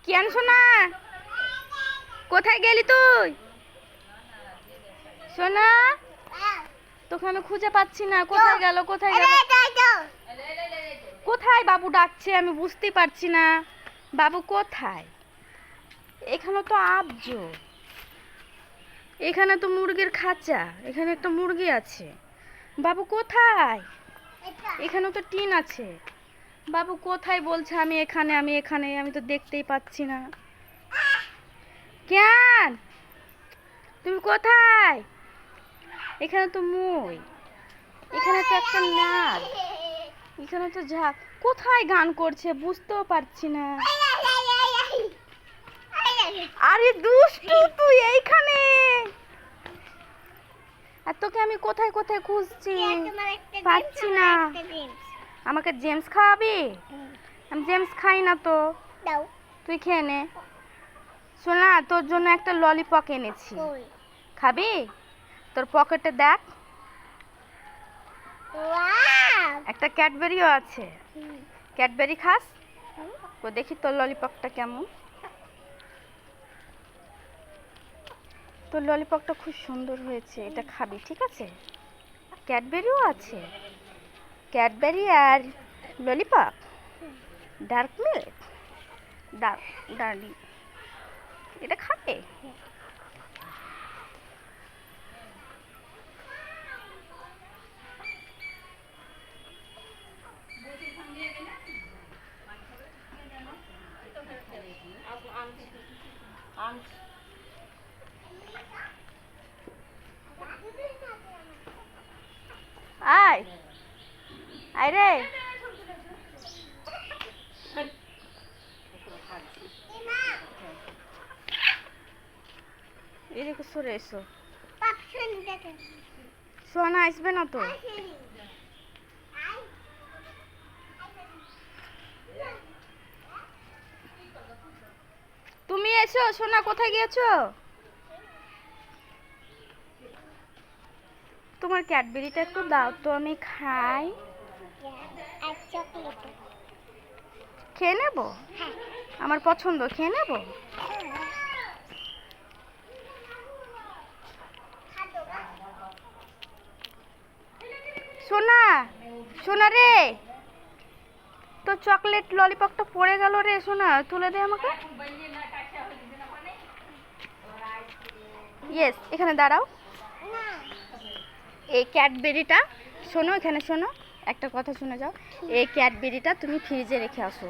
কেন সোনা, কোথায় গেলি তুই? সোনা, তোকে আমি খুঁজে পাচ্ছি না। কোথায় গেল, কোথায় গেল? কোথায় বাবু ডাকছে, আমি বুঝতেই পারছি না। বাবু কোথায়? এখানে তো আবজ, এখানে তো মুরগির খাঁচা, এখানে একটা মুরগি আছে। বাবু কোথায়? এখানেও তো টিন আছে। বাবু কোথায় বলছে আমি এখানে, আমি এখানে, আমি তো দেখতেই পাচ্ছি না। কেন তুমি কোথায়? এখানে তো মই, এখানে তো একটা নাল, এখানে তো ঝাঁক। কোথায় গান করছে বুঝতেও পারছি না। আরে দুষ্টু তুই এইখানে, আর তোকে আমি কোথায় কোথায় খুঁজছি, পাচ্ছি না। আমাকে জেমস খাওয়াবি? আমি জেমস খাই না তো, তুই খেয়ে নে। শোনা, তোর জন্য একটা ললিপপ এনেছি, খাবি? তোর পকেটে দেখ, একটা ক্যাডবেরিও আছে। ক্যাডবেরি খাস? ও দেখি তোর ললিপপটা কেমন। তোর ললিপপটা খুব সুন্দর হয়েছে, এটা খাবি, ঠিক আছে? ক্যাডবেরিও আছে, ক্যাডবেরি আর ললিপপ, ডার্ক মিল্ক, ডার্লি, এটা খাবে? আয় আয় রে, এদিকে সরে এসো। সোনা আসবে না তো? তুমি এসো। সোনা কোথায় গিয়েছো? তোমার ক্যাডবেরিটা একটু দাও তো, আমি খাই। খেয়ে নেব, আমার পছন্দ, খেয়ে নেব। সোনা, সোনা রে, তো চকলেট ললিপপটা পড়ে গেল রে। সোনা তুলে দে আমাকে। ইয়েস, এখানে দাঁড়াও। এই ক্যাডবেরিটা শোনো, এখানে শোনো, একটা কথা শুনে যাও। এই ক্যাডবেরিটা তুমি ফ্রিজে রেখে আসো।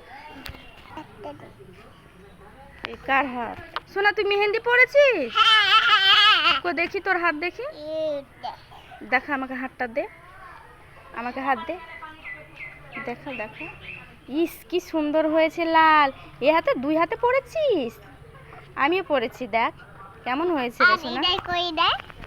এই কার হাত? সোনা তুই মেহেন্দি পড়েছিস? দেখি তোর হাত, দেখি, দেখা আমাকে হাতটা দে, আমাকে হাত দে, দেখা দেখা। ইস কি সুন্দর হয়েছে, লাল। এ হাতে, দুই হাতে পড়েছিস? আমিও পড়েছি, দেখ কেমন হয়েছে রে সোনা।